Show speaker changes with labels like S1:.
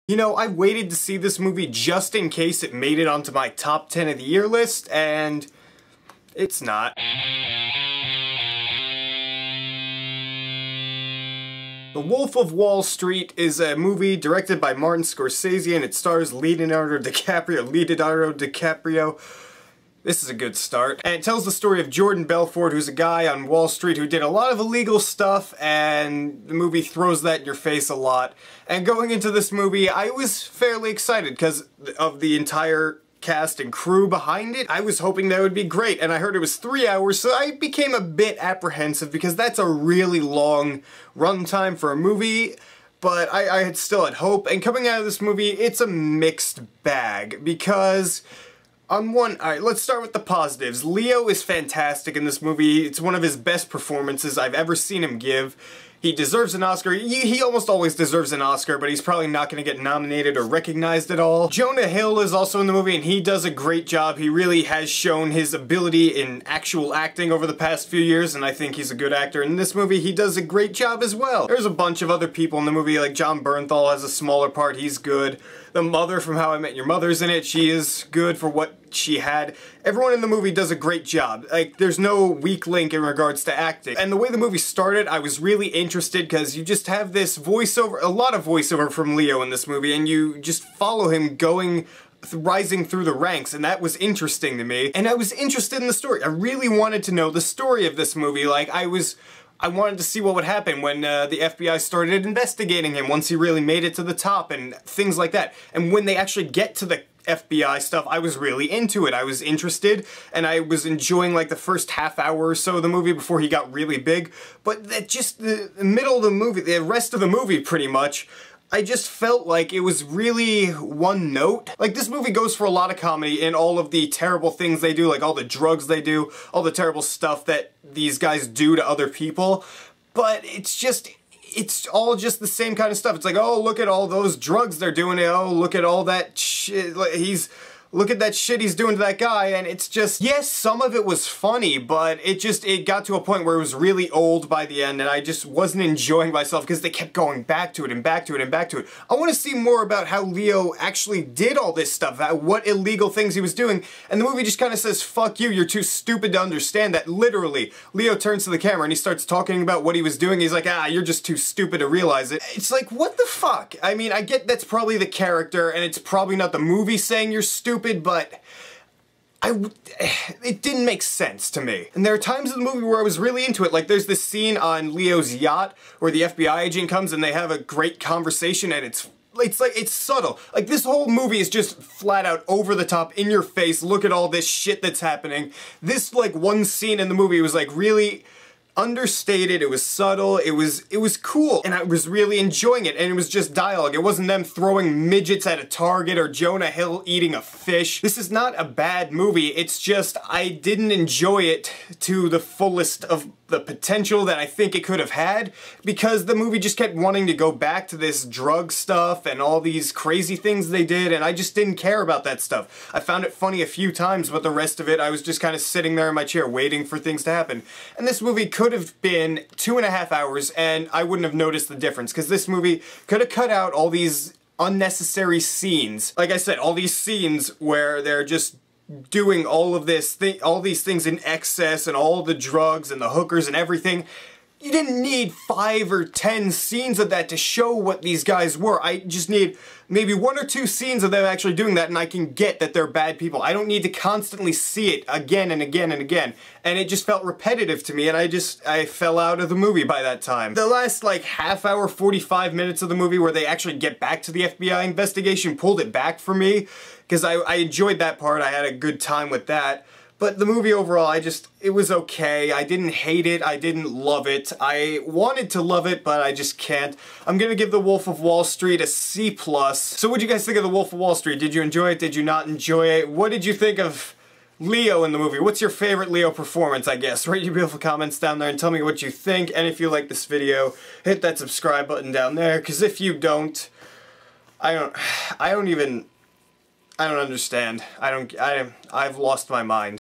S1: You know, I waited to see this movie just in case it made it onto my top 10 of the year list, and it's not. The Wolf of Wall Street is a movie directed by Martin Scorsese, and it stars Leonardo DiCaprio. This is a good start. And it tells the story of Jordan Belfort, who's a guy on Wall Street who did a lot of illegal stuff, and the movie throws that in your face a lot. And going into this movie, I was fairly excited because of the entire cast and crew behind it. I was hoping that would be great, and I heard it was 3 hours, so I became a bit apprehensive because that's a really long runtime for a movie. But I had still had hope, and coming out of this movie, it's a mixed bag because alright, let's start with the positives. Leo is fantastic in this movie. It's one of his best performances I've ever seen him give. He deserves an Oscar. He almost always deserves an Oscar, but he's probably not going to get nominated or recognized at all. Jonah Hill is also in the movie, and he does a great job. He really has shown his ability in actual acting over the past few years, and I think he's a good actor. In this movie, he does a great job as well. There's a bunch of other people in the movie, like Jon Bernthal has a smaller part. He's good. The mother from How I Met Your Mother's in it. She is good for what she had. Everyone in the movie does a great job. Like, there's no weak link in regards to acting. And the way the movie started, I was really interested because you just have this voiceover, a lot of voiceover from Leo in this movie, and you just follow him rising through the ranks, and that was interesting to me. And I was interested in the story. I really wanted to know the story of this movie. Like, I wanted to see what would happen when the FBI started investigating him once he really made it to the top and things like that. And when they actually get to the FBI stuff, I was really into it. I was interested, and I was enjoying like the first half hour or so of the movie before he got really big. But that just the middle of the movie, the rest of the movie pretty much, I just felt like it was really one note. Like, this movie goes for a lot of comedy in all of the terrible things they do, like all the drugs they do, all the terrible stuff that these guys do to other people. But it's all just the same kind of stuff. It's like, oh, look at all those drugs they're doing. Oh, look at all that shit. Look at that shit he's doing to that guy, and it's just, yes, some of it was funny, but it got to a point where it was really old by the end, and I just wasn't enjoying myself because they kept going back to it and back to it and back to it. I want to see more about how Leo actually did all this stuff, what illegal things he was doing, and the movie just kind of says, fuck you, you're too stupid to understand that. Literally, Leo turns to the camera and he starts talking about what he was doing. He's like, you're just too stupid to realize it. It's like, what the fuck? I mean, I get that's probably the character, and it's probably not the movie saying you're stupid, but it didn't make sense to me. And there are times in the movie where I was really into it. Like, there's this scene on Leo's yacht where the FBI agent comes and they have a great conversation, and it's subtle. Like, this whole movie is just flat out over the top, in your face, look at all this shit that's happening. This, like, one scene in the movie was, like, really understated, it was subtle, it was cool, and I was really enjoying it, and it was just dialogue. It wasn't them throwing midgets at a target or Jonah Hill eating a fish. This is not a bad movie, it's just I didn't enjoy it to the fullest of the potential that I think it could have had, because the movie just kept wanting to go back to this drug stuff and all these crazy things they did, and I just didn't care about that stuff. I found it funny a few times, but the rest of it, I was just kind of sitting there in my chair waiting for things to happen. And this movie could have been 2.5 hours, and I wouldn't have noticed the difference, because this movie could have cut out all these unnecessary scenes. Like I said, all these scenes where they're just doing all of all these things in excess, and all the drugs and the hookers and everything. You didn't need 5 or 10 scenes of that to show what these guys were. I just need maybe 1 or 2 scenes of them actually doing that, and I can get that they're bad people. I don't need to constantly see it again and again and again. And it just felt repetitive to me, and I fell out of the movie by that time. The last, like, half hour, 45 minutes of the movie where they actually get back to the FBI investigation pulled it back for me, because I enjoyed that part. I had a good time with that. But the movie overall, it was okay. I didn't hate it. I didn't love it. I wanted to love it, but I just can't. I'm gonna give The Wolf of Wall Street a C+. So what'd you guys think of The Wolf of Wall Street? Did you enjoy it? Did you not enjoy it? What did you think of Leo in the movie? What's your favorite Leo performance, I guess? Write your beautiful comments down there and tell me what you think. And if you like this video, hit that subscribe button down there, because if you don't, I don't understand. I've lost my mind.